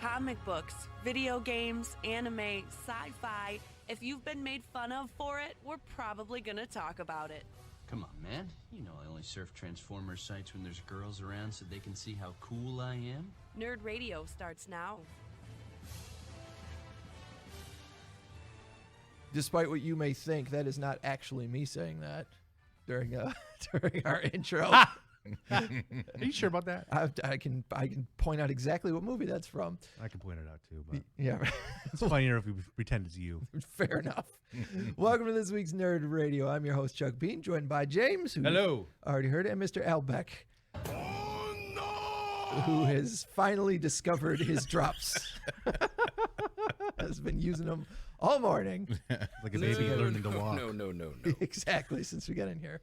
Comic books, video games, anime, sci-fi. If you've been made fun of for it, we're probably gonna talk about it. Come on, man. You know I only surf Transformers sites when there's girls around so they can see how cool I am. Nerd Radio starts now. Despite what you may think, that is not actually me saying that during our intro. Are you sure about that? I can point out exactly what movie that's from. I can point it out too, but Yeah, it's funnier if we pretend it's you. fair enough. Welcome to this week's Nerd Radio. I'm your host, Chuck Bean, joined by James, who Hello. already heard it, and Mr. Al Beck, who has finally discovered his drops. Has been using them all morning. Like a baby learning to walk. No. Exactly, since we got in here.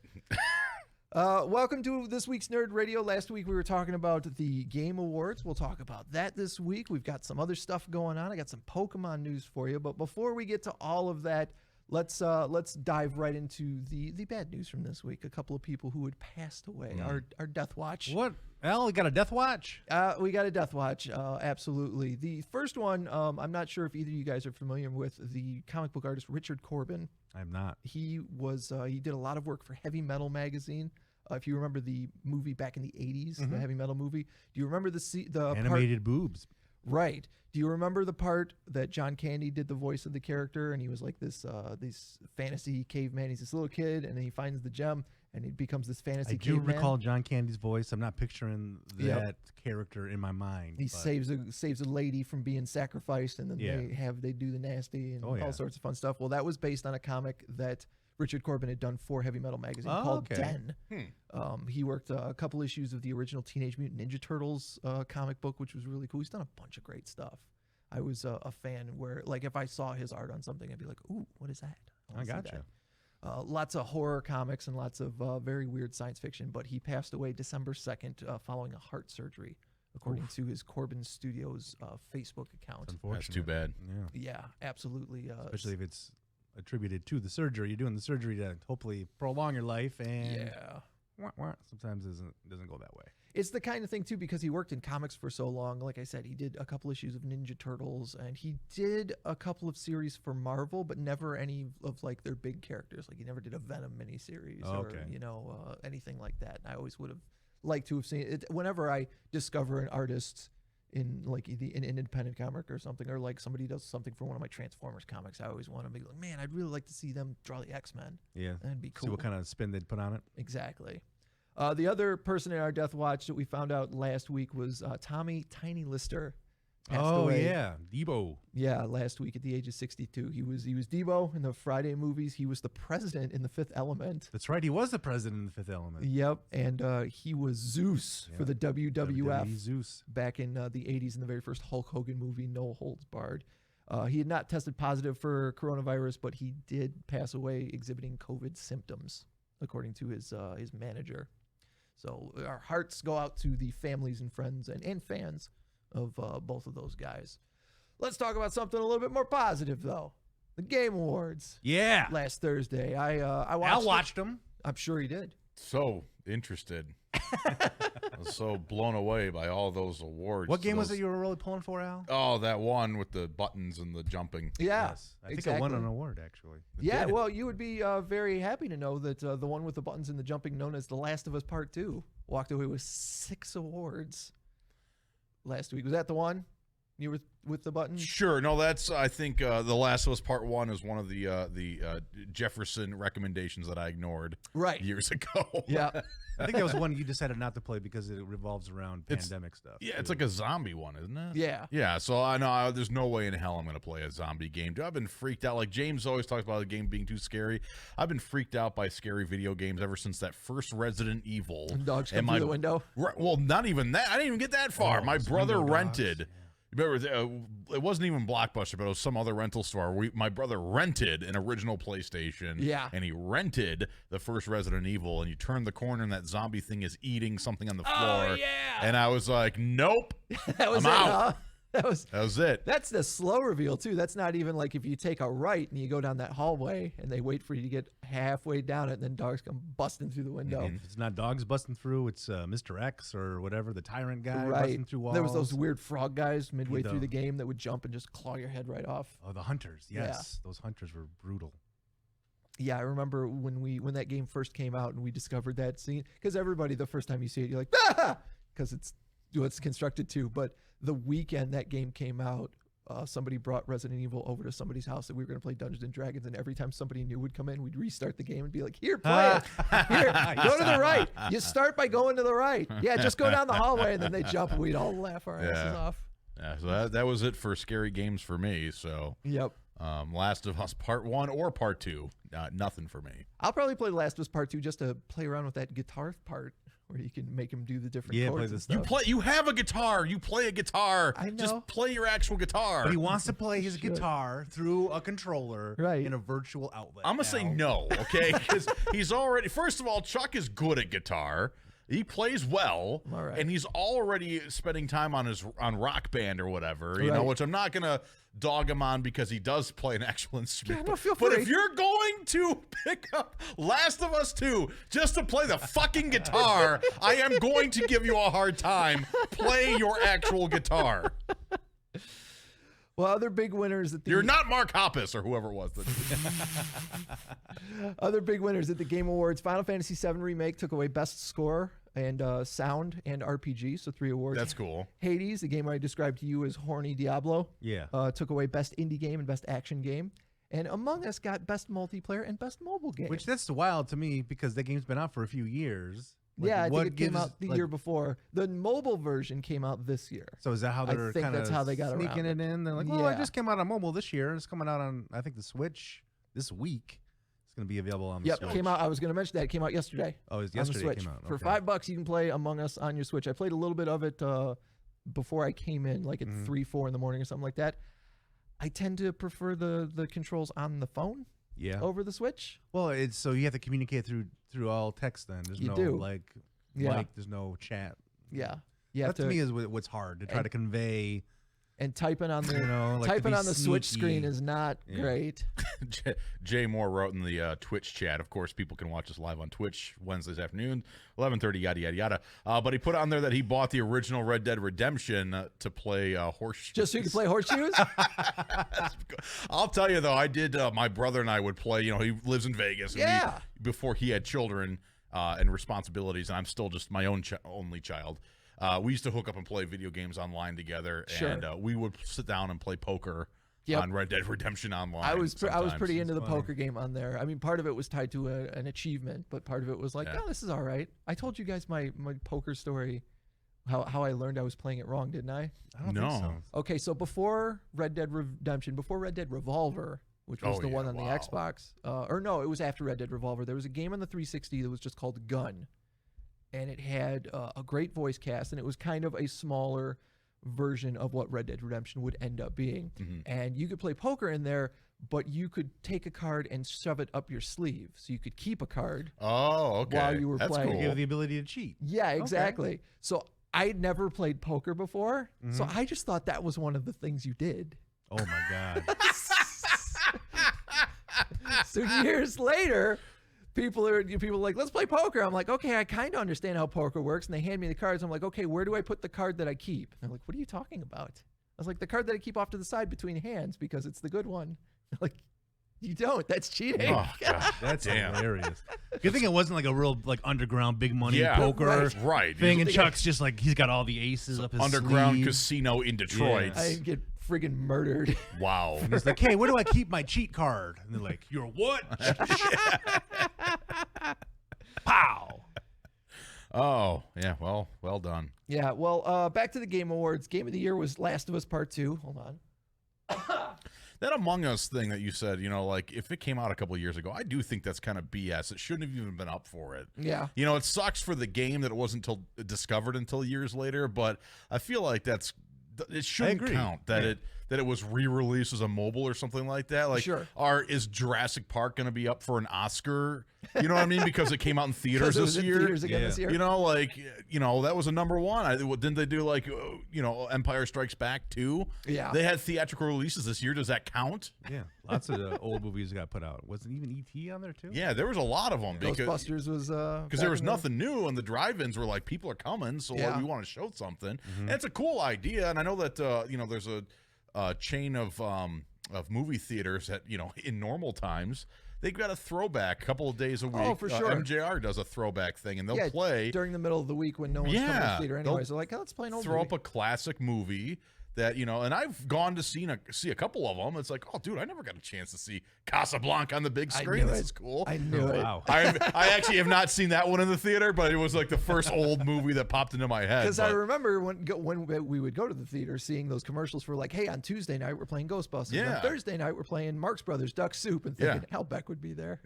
Welcome to this week's Nerd Radio. Last week we were talking about the Game Awards. We'll talk about that this week. We've got some other stuff going on. I got some Pokemon news for you. But before we get to all of that, let's dive right into the bad news from this week. A couple of people who had passed away. Our death watch. What? Al, we got a death watch? We got a death watch, absolutely. The first one, I'm not sure if either of you guys are familiar with the comic book artist Richard Corben. I'm not. He did a lot of work for Heavy Metal magazine. If you remember the movie back in the 80s, the Heavy Metal movie, do you remember the Animated boobs? Right. Do you remember the part that John Candy did the voice of the character, and he was like this fantasy caveman? He's this little kid, and then he finds the gem, and he becomes this fantasy caveman. I do recall John Candy's voice. I'm not picturing that character in my mind. He saves a lady from being sacrificed, and then they do the nasty and all sorts of fun stuff. Well, that was based on a comic that Richard Corben had done for Heavy Metal magazine called Den. He worked a couple issues of the original Teenage Mutant Ninja Turtles comic book, which was really cool. He's done a bunch of great stuff. I was a fan where, like, if I saw his art on something, I'd be like, ooh, what is that? I gotcha. Lots of horror comics and lots of very weird science fiction, but he passed away December 2nd following a heart surgery, according to his Corben Studios Facebook account. That's too bad. Yeah, absolutely. Especially if it's attributed to the surgery. You're doing the surgery to hopefully prolong your life, and sometimes it doesn't go that way. It's the kind of thing too, because he worked in comics for so long. Like I said, he did a couple issues of Ninja Turtles, and he did a couple of series for Marvel, but never any of like their big characters. Like he never did a Venom miniseries or anything like that. I always would have liked to have seen it. Whenever I discover an artist in like an independent comic or something, or like somebody does something for one of my Transformers comics, I always want to be like, man, I'd really like to see them draw the X-Men. Yeah, that'd be cool. See what kind of spin they'd put on it. Exactly. The other person in our death watch that we found out last week was Tommy Tiny Lister. Passed away. Yeah, Debo. Yeah, last week at the age of 62. He was Debo in the Friday movies. He was the president in The Fifth Element. That's right. He was the president in The Fifth Element. Yep, and he was Zeus for the WWF Zeus back in the 80s in the very first Hulk Hogan movie, No Holds Barred. He had not tested positive for coronavirus, but he did pass away exhibiting COVID symptoms, according to his manager. So our hearts go out to the families and friends and fans of both of those guys. Let's talk about something a little bit more positive, though. The Game Awards. Yeah. Last Thursday. I watched them. I'm sure he did. So interested. I was so blown away by all those awards. What game was it you were really pulling for, Al? Oh, that one with the buttons and the jumping. Yeah. Yes. I think I won an award, actually. Yeah, well, you would be very happy to know that the one with the buttons and the jumping, known as The Last of Us Part 2, walked away with 6 awards last week. Was that the one? You were with the buttons? Sure. No, that's, I think, The Last of Us Part 1 is one of the Jefferson recommendations that I ignored years ago. Yeah. I think that was one you decided not to play because it revolves around pandemic stuff. Yeah, it's like a zombie one, isn't it? Yeah. Yeah, so I know there's no way in hell I'm going to play a zombie game. Dude, I've been freaked out. Like James always talks about the game being too scary. I've been freaked out by scary video games ever since that first Resident Evil. Dogs come through the window? Well, not even that. I didn't even get that far. My brother rented. Remember, it wasn't even Blockbuster, but it was some other rental store. My brother rented an original PlayStation, and he rented the first Resident Evil, and you turn the corner, and that zombie thing is eating something on the floor. Oh, yeah! And I was like, nope, That was I'm out. That was it. That's the slow reveal too. That's not even like if you take a right and you go down that hallway and they wait for you to get halfway down it, and then dogs come busting through the window. If it's not dogs busting through, it's Mr. X or whatever, the tyrant guy right. busting through walls. There was those weird frog guys midway through the game that would jump and just claw your head right off. Oh, the hunters. Yes, those hunters were brutal. Yeah, I remember when that game first came out and we discovered that scene, because everybody, the first time you see it, you're like, ah, because it's what's constructed to. But the weekend that game came out, somebody brought Resident Evil over to somebody's house that we were going to play Dungeons and Dragons, and every time somebody new would come in, we'd restart the game and be like, here, play it. Here, go to the right. You start by going to the right. Yeah, just go down the hallway, and then they jump, and we'd all laugh our asses off. Yeah, so that was it for scary games for me. So yep. Last of Us Part 1 or Part 2, nothing for me. I'll probably play Last of Us Part 2 just to play around with that guitar part where you can make him do the different chords and stuff. You have a guitar. You play a guitar. I know. Just play your actual guitar. But he wants to play his guitar through a controller in a virtual outlet. I'm going to say no, okay? Because he's already, first of all, Chuck is good at guitar. He plays well, and he's already spending time on Rock Band or whatever, you know, which I'm not going to dog him on because he does play an actual instrument. Yeah, no, feel but free. if you're going to pick up Last of Us 2 just to play the fucking guitar, I am going to give you a hard time. Play your actual guitar. Well, other big winners at the You're not Mark Hoppus or whoever it was. Other big winners at the Game Awards. Final Fantasy VII Remake took away Best Score and Sound and RPG, so 3 awards. That's cool. Hades, the game I described to you as Horny Diablo, took away Best Indie Game and Best Action Game. And Among Us got Best Multiplayer and Best Mobile Game. Which that's wild to me because that game's been out for a few years. Like, I think it came out the year before. The mobile version came out this year. So is that how they're kind of sneaking it in? They're like, well, it just came out on mobile this year. It's coming out on, I think, the Switch this week. It's going to be available on the Switch. Came out. I was going to mention that. It came out yesterday. Oh, it's yesterday on the Switch. It came out. For $5, you can play Among Us on your Switch. I played a little bit of it before I came in, like at 3, 4 in the morning or something like that. I tend to prefer the controls on the phone over the Switch. Well, it's so you have to communicate through all text then. There's mic, there's no chat. Yeah. That to me is what's hard to try to convey. And typing on the typing on the Switch screen is not great. Jay Moore wrote in the Twitch chat. Of course, people can watch us live on Twitch Wednesdays afternoon, 11:30, yada yada yada. But he put on there that he bought the original Red Dead Redemption to play horseshoes. Just so you can play horseshoes. I'll tell you though, I did. My brother and I would play. You know, he lives in Vegas. And before he had children and responsibilities, and I'm still just my own only child. We used to hook up and play video games online together, and we would sit down and play poker on Red Dead Redemption Online. I was pretty into the poker game on there. I mean, part of it was tied to an achievement, but part of it was like, oh, this is all right. I told you guys my poker story, how I learned I was playing it wrong, didn't I? I don't think so. Okay, so before Red Dead Redemption, before Red Dead Revolver, which was the one on the Xbox, or no, it was after Red Dead Revolver. There was a game on the 360 that was just called Gun. And it had a great voice cast, and it was kind of a smaller version of what Red Dead Redemption would end up being. And you could play poker in there, but you could take a card and shove it up your sleeve. So you could keep a card while you were playing. Cool. You have the ability to cheat. Yeah, exactly. Okay. So I'd never played poker before, so I just thought that was one of the things you did. Oh, my God. So years later... People are like, let's play poker. I'm like, okay, I kind of understand how poker works. And they hand me the cards. I'm like, okay, where do I put the card that I keep? And they're like, what are you talking about? I was like, the card that I keep off to the side between hands because it's the good one. They're like, you don't. That's cheating. Oh, God. That's hilarious. Good thing it wasn't like a real underground big money poker thing. And Chuck's just like, he's got all the aces up his underground sleeve. Casino in Detroit. I get friggin' murdered. Wow. And he's like, hey, where do I keep my cheat card? And they're like, you're what? Pow. Oh, yeah. Well done. Yeah. Well, back to the Game Awards. Game of the Year was Last of Us Part 2. Hold on. That Among Us thing that you said, like if it came out a couple of years ago, I do think that's kind of BS. It shouldn't have even been up for it. Yeah. It sucks for the game that it wasn't discovered until years later, but I feel like it shouldn't count that that it was re-released as a mobile or something like that. Like, sure. Is Jurassic Park going to be up for an Oscar? You know what I mean? Because it came out in theaters this year. This year. You know, like, that was a number one. Didn't they do like, Empire Strikes Back 2? Yeah. They had theatrical releases this year. Does that count? Yeah. Lots of old movies got put out. Wasn't even E.T. on there too? Yeah, there was a lot of them. Ghostbusters was because there was nothing new, and the drive-ins were like, people are coming, so we want to show something. Mm-hmm. And it's a cool idea, and I know that there's a chain of movie theaters that in normal times they've got a throwback a couple of days a week. Oh, for sure. MJR does a throwback thing, and they'll play during the middle of the week when no one's coming to the theater anyways. They're like, let's play an old throw movie. up a classic movie that, and I've gone to see a couple of them. It's like, oh, dude, I never got a chance to see Casablanca on the big screen. This is cool. I knew it. Wow. I actually have not seen that one in the theater, but it was like the first old movie that popped into my head. Because I remember when we would go to the theater, seeing those commercials for like, hey, on Tuesday night we're playing Ghostbusters. Yeah. On Thursday night we're playing Marx Brothers Duck Soup, and thinking Al Beck would be there.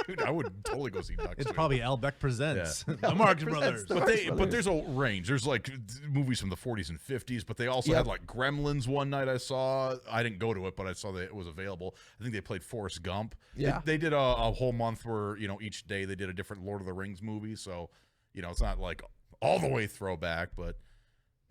Dude, I would totally go see Duck It's Soup. probably Al Beck Presents. The Marx Brothers. But there's a range. There's like movies from the 40s and 50s, but they also had like Gremlins one night I saw. I didn't go to it, but I saw that it was available. I think they played Forrest Gump. Yeah. They did a whole month where, each day they did a different Lord of the Rings movie. So, it's not like all the way throwback, but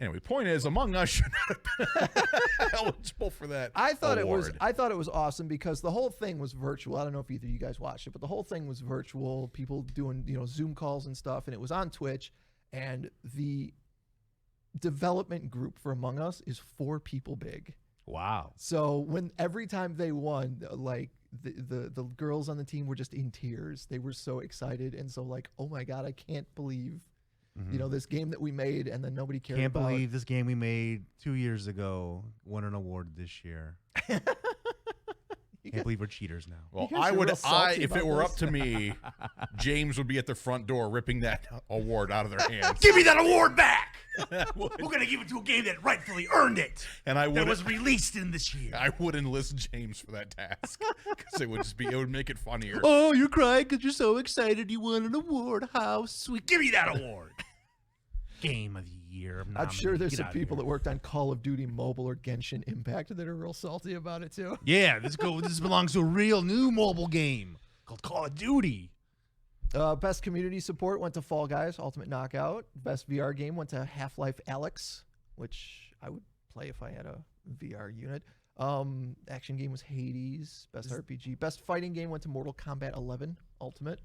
anyway, point is, Among Us should not have been eligible for that. I thought award. it was awesome because the whole thing was virtual. I don't know if either of you guys watched it, but the whole thing was virtual. People doing Zoom calls and stuff, and it was on Twitch. And the development group for Among Us is 4 people big. Wow. So every time they won, like the girls on the team were just in tears. They were so excited, and so like, oh my god, I can't believe. This game that we made and then nobody cared about. Can't believe this game we made 2 years ago won an award this year. Can't believe we're cheaters now. Well, if it were up to me, James would be at the front door ripping that award out of their hands. Give me that award back! We're going to give it to a game that rightfully earned it. And that was released in this year. I would enlist James for that task because it would make it funnier. Oh, you're crying because you're so excited you won an award. How sweet. Give me that award. Game of the year. I'm sure there's some people that worked on Call of Duty Mobile or Genshin Impact that are real salty about it too. Yeah, this belongs to a real new mobile game called Call of Duty. Best community support went to Fall Guys Ultimate Knockout. Best VR game went to Half-Life Alyx, which I would play if I had a VR unit. Action game was Hades. Best RPG. Best fighting game went to Mortal Kombat 11 Ultimate.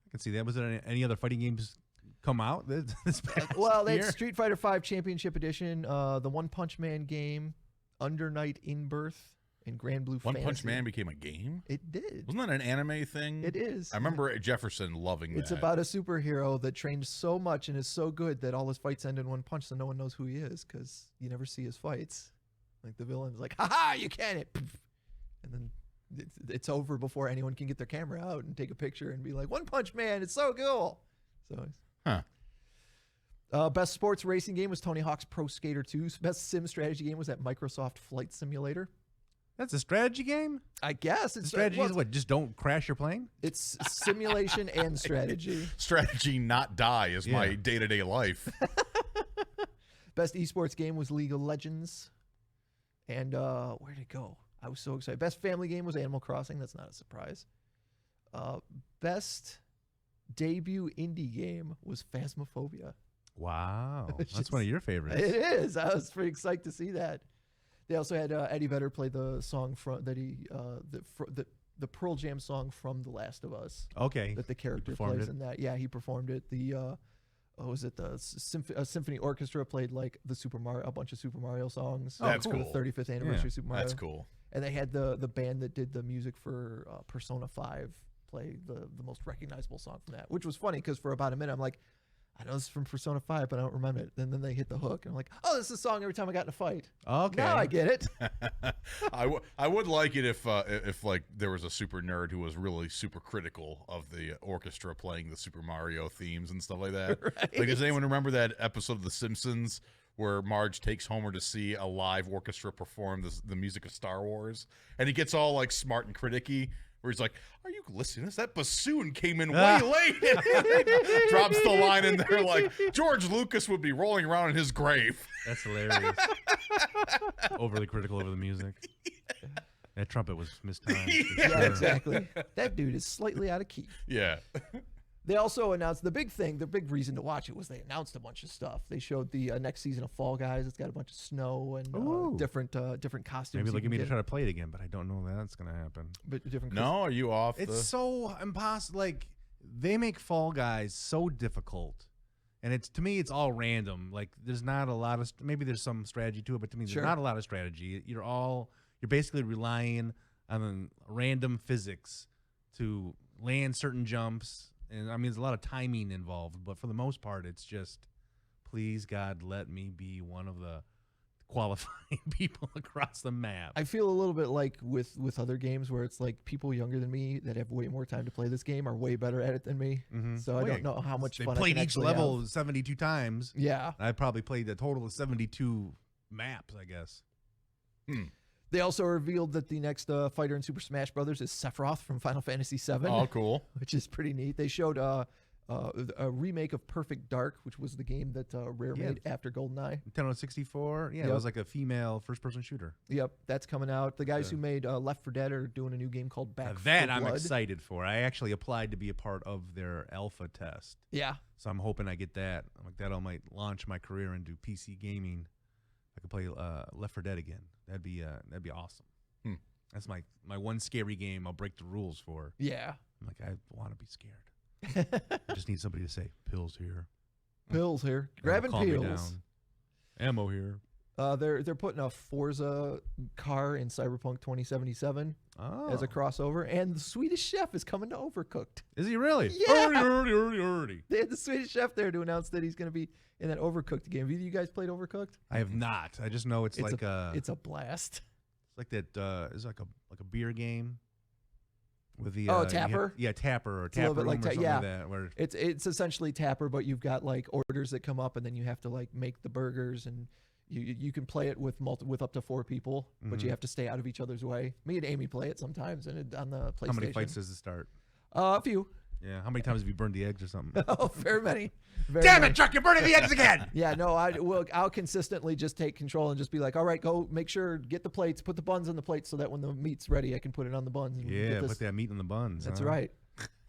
I can see that. Was there any other fighting games come out this past Well, year? that's Street Fighter V Championship Edition, the One Punch Man game, Under Night In Birth, and Grand Blue Fantasy. One Punch Man became a game? It did. Wasn't that an anime thing? It is. I remember Jefferson loving that. It's about a superhero that trains so much and is so good that all his fights end in one punch, so no one knows who he is because you never see his fights. Like the villain's like, "Ha-ha, you can't hit," and then it's over before anyone can get their camera out and take a picture and be like, "One Punch Man, it's so cool." So. Best sports racing game was Tony Hawk's Pro Skater 2. Best sim strategy game was that Microsoft Flight Simulator. That's a strategy game? I guess. The strategy is what? Just don't crash your plane? It's simulation and strategy. Strategy, not die, is my day-to-day life. Best esports game was League of Legends. And where'd it go? I was so excited. Best family game was Animal Crossing. That's not a surprise. Best debut indie game was Phasmophobia. Wow. That's one of your favorites. It is. I was pretty excited to see that. They also had Eddie Vedder play the song the Pearl Jam song from The Last of Us. Okay. That the character plays in that. Yeah, he performed it. The Symphony Orchestra played like a bunch of Super Mario songs. That's cool. The 35th anniversary Super Mario. That's cool. And they had the band that did the music for Persona 5 play the most recognizable song from that, which was funny because for about a minute I'm like, I know this is from Persona 5, but I don't remember it. And then they hit the hook, and I'm like, oh, this is a song every time I got in a fight. Okay. Now I get it. I would like it if like there was a super nerd who was really super critical of the orchestra playing the Super Mario themes and stuff like that. Right. Like, does anyone remember that episode of The Simpsons where Marge takes Homer to see a live orchestra perform the music of Star Wars? And he gets all like smart and criticky. where he's like, "Are you listening to this? That bassoon came in way late." Drops the line in there like George Lucas would be rolling around in his grave. That's hilarious. Overly critical over the music. That trumpet was mistimed. Yeah, exactly. That dude is slightly out of key. Yeah. They also announced the big thing. The big reason to watch it was they announced a bunch of stuff. They showed the next season of Fall Guys. It's got a bunch of snow and different costumes. Maybe they'll get me to try to play it again, but I don't know that's going to happen. But different. No, are you off? It's so impossible. Like, they make Fall Guys so difficult, and to me it's all random. Like, there's not a lot of maybe there's some strategy to it, but to me there's not a lot of strategy. You're basically relying on random physics to land certain jumps. And I mean, there's a lot of timing involved, but for the most part, it's just, please, God, let me be one of the qualifying people across the map. I feel a little bit like with other games where it's like people younger than me that have way more time to play this game are way better at it than me. Mm-hmm. So I don't know how much fun I can played each level have. 72 times. Yeah. I probably played a total of 72 maps, I guess. They also revealed that the next fighter in Super Smash Brothers is Sephiroth from Final Fantasy VII. Oh, cool. Which is pretty neat. They showed a remake of Perfect Dark, which was the game that Rare made after GoldenEye. Nintendo 64. Yeah, it was like a female first-person shooter. Yep, that's coming out. The guys who made Left 4 Dead are doing a new game called Back 4 That Blood. I'm excited for. I actually applied to be a part of their alpha test. Yeah. So I'm hoping I get that. That might launch my career into PC gaming. I could play Left 4 Dead again. That'd be awesome. That's my one scary game I'll break the rules for. Yeah. I'm like, I want to be scared. I just need somebody to say, pills here. Pills here. Grabbing pills. Ammo here. They're putting a Forza car in Cyberpunk 2077 as a crossover, and the Swedish Chef is coming to Overcooked. Is he really? Yeah. Already. They had the Swedish Chef there to announce that he's going to be in that Overcooked game. Have either of you guys played Overcooked? I have not. I just know it's like it's a blast. It's like that. It's like a beer game. With the Tapper, Tapper or Tapper Room or something like that. Where it's essentially Tapper, but you've got like orders that come up, and then you have to like make the burgers, and you can play it with up to 4 people, but you have to stay out of each other's way. Me and Amy play it sometimes, and on the PlayStation. How many fights does it start? A few. Yeah. How many times have you burned the eggs or something? Oh, very many. Damn it, Chuck! You're burning the eggs again. Yeah, no, I'll consistently just take control and just be like, all right, go make sure, get the plates, put the buns on the plates so that when the meat's ready, I can put it on the buns. And yeah, put that meat on the buns. That's right.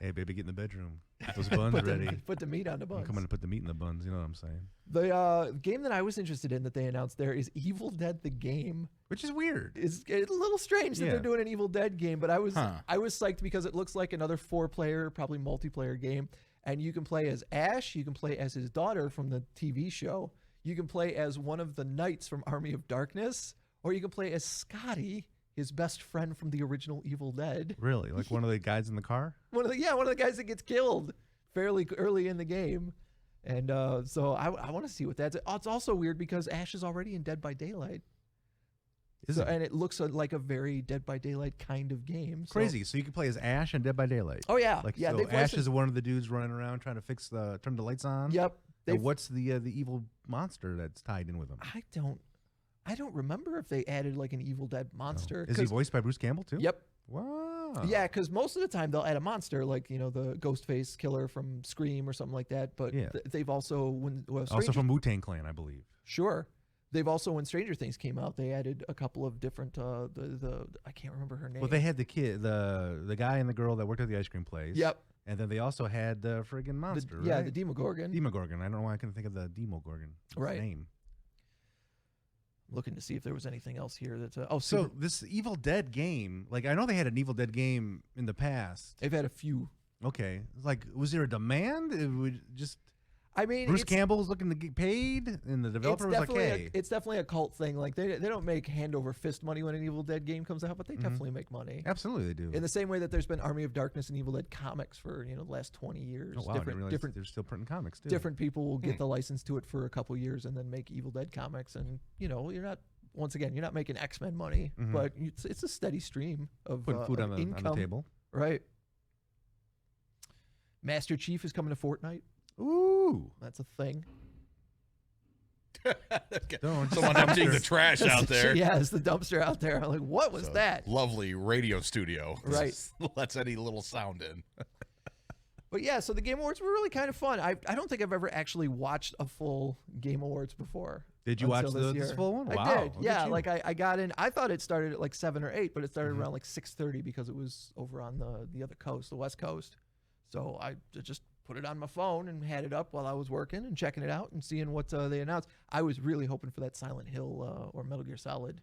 Hey, baby, get in the bedroom. Get those buns ready. Put the meat on the buns. I'm coming to put the meat in the buns. You know what I'm saying? The game that I was interested in that they announced there is Evil Dead the game, which is weird. It's a little strange that they're doing an Evil Dead game, but I was psyched because it looks like another 4-player, probably multiplayer game. And you can play as Ash, you can play as his daughter from the TV show, you can play as one of the knights from Army of Darkness, or you can play as Scotty, his best friend from the original Evil Dead. Really? Like one of the guys in the car? One of the guys that gets killed fairly early in the game. And so I want to see what that's. It's also weird because Ash is already in Dead by Daylight. And it looks like a very Dead by Daylight kind of game. Crazy. So you can play as Ash in Dead by Daylight. Oh yeah, So Ash is one of the dudes running around trying to turn the lights on. Yep. And what's the evil monster that's tied in with him? I don't remember if they added like an Evil Dead monster. No. Is he voiced by Bruce Campbell too? Yep. Wow. Yeah, because most of the time they'll add a monster, like the Ghostface killer from Scream or something like that. But they've also also from Wu-Tang Clan, I believe. Sure. They've also, when Stranger Things came out, they added a couple of different I can't remember her name. Well, they had the kid, the guy and the girl that worked at the ice cream place. Yep. And then they also had the friggin' monster, right? Yeah, the Demogorgon. Demogorgon. I don't know why I couldn't think of the Demogorgon. Right. Name. Looking to see if there was anything else here that's so this Evil Dead game, like I know they had an Evil Dead game in the past. They've had a few. Okay, like was there a demand? It would just. I mean, Bruce Campbell's looking to get paid, and the developer was like, "Hey, it's definitely a cult thing. Like they don't make hand over fist money when an Evil Dead game comes out, but they definitely make money. Absolutely, they do. In the same way that there's been Army of Darkness and Evil Dead comics for the last 20 years. Oh wow, I didn't realize they're still printing comics too. Different people will get the license to it for a couple years and then make Evil Dead comics, and you're not. Once again, you're not making X-Men money, but it's a steady stream of putting food on the table, right? Master Chief is coming to Fortnite. Ooh, that's a thing. Someone emptying the trash out there. Yeah, it's the dumpster out there. I'm like, what was that? Lovely radio studio. Right. Lets any little sound in. But yeah, so the Game Awards were really kind of fun. I don't think I've ever actually watched a full Game Awards before. Did you watch this full one? Wow. I did. Yeah, like I got in. I thought it started at like 7 or 8, but it started around like 6:30 because it was over on the other coast, the West Coast. So I just put it on my phone and had it up while I was working and checking it out and seeing what they announced. I was really hoping for that Silent Hill or Metal Gear Solid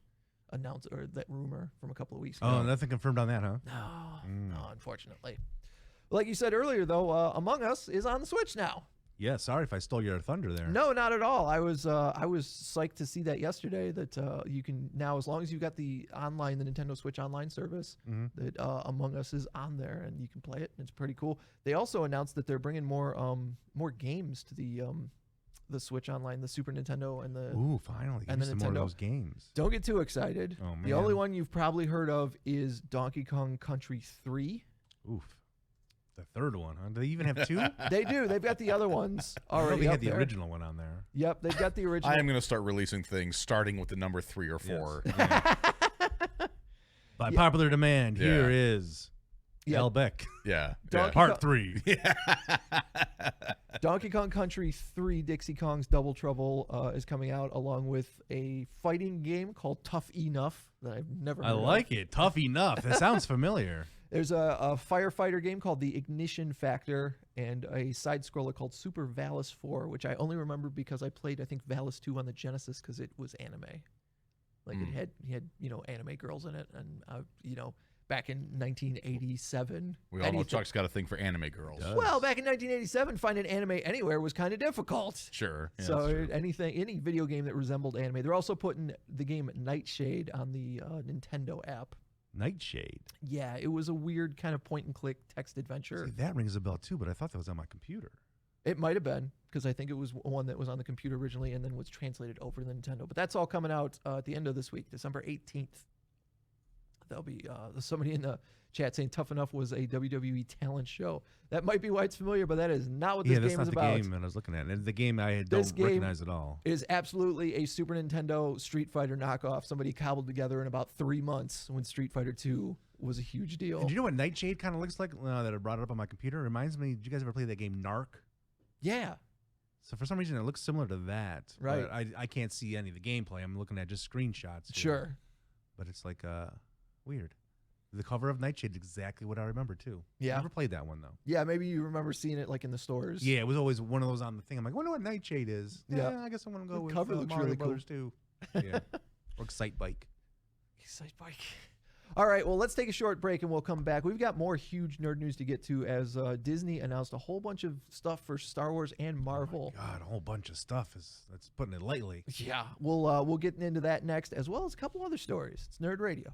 announce or that rumor from a couple of weeks ago. Oh, nothing confirmed on that, huh? No, unfortunately. Like you said earlier, though, Among Us is on the Switch now. Yeah, sorry if I stole your thunder there. No, not at all. I was psyched to see that yesterday that you can now, as long as you've got the Nintendo Switch online service, that Among Us is on there and you can play it. It's pretty cool. They also announced that they're bringing more games to the Switch online, the Super Nintendo and the finally, and the Nintendo. More of those games. Don't get too excited. Oh, man. The only one you've probably heard of is Donkey Kong Country 3. Oof. The third one, huh? Do they even have 2? They do. They've got the other ones already. They up had the there. original one on there. Yep, they've got the original. I am going to start releasing things starting with the number 3 or 4. Yes. Yeah. By popular demand, here is Beck. Yeah. Part 3. Donkey Kong Country 3 Dixie Kong's Double Trouble is coming out along with a fighting game called Tough Enough that I've never heard of. I like it. Tough Enough. That sounds familiar. There's a firefighter game called The Ignition Factor and a side-scroller called Super Valis 4, which I only remember because I played, I think, Valis 2 on the Genesis because it was anime. Like it had anime girls in it, and back in 1987. We all know Chuck's got a thing for anime girls. Well, back in 1987, finding anime anywhere was kind of difficult. Sure. Yeah, so any video game that resembled anime. They're also putting the game Nightshade on the Nintendo app. Nightshade? Yeah, it was a weird kind of point-and-click text adventure. See, that rings a bell, too, but I thought that was on my computer. It might have been, because I think it was one that was on the computer originally and then was translated over to the Nintendo. But that's all coming out at the end of this week, December 18th. There'll be somebody in the chat saying Tough Enough was a WWE talent show. That might be why it's familiar, but that is not what this game is about. Yeah, that's not the game that I was looking at. It's the game I don't recognize at all. Is absolutely a Super Nintendo Street Fighter knockoff somebody cobbled together in about 3 months when Street Fighter 2 was a huge deal. And do you know what Nightshade kind of looks like now that I brought it up on my computer? It reminds me, did you guys ever play that game Narc? Yeah. So for some reason, it looks similar to that. Right. But I can't see any of the gameplay. I'm looking at just screenshots. Sure. But it's like weird. The cover of Nightshade is exactly what I remember, too. Yeah. Never played that one, though. Yeah, maybe you remember seeing it like in the stores. Yeah, it was always one of those on the thing. I'm like, I wonder what Nightshade is. Yeah, I guess I'm going to go with cover looks Mario really Brothers, too. Yeah. Or Excite Bike. Excite Bike. All right, well, let's take a short break and we'll come back. We've got more huge nerd news to get to as Disney announced a whole bunch of stuff for Star Wars and Marvel. Oh my God, a whole bunch of stuff. That's putting it lightly. Yeah, we'll get into that next, as well as a couple other stories. It's Nerd Radio.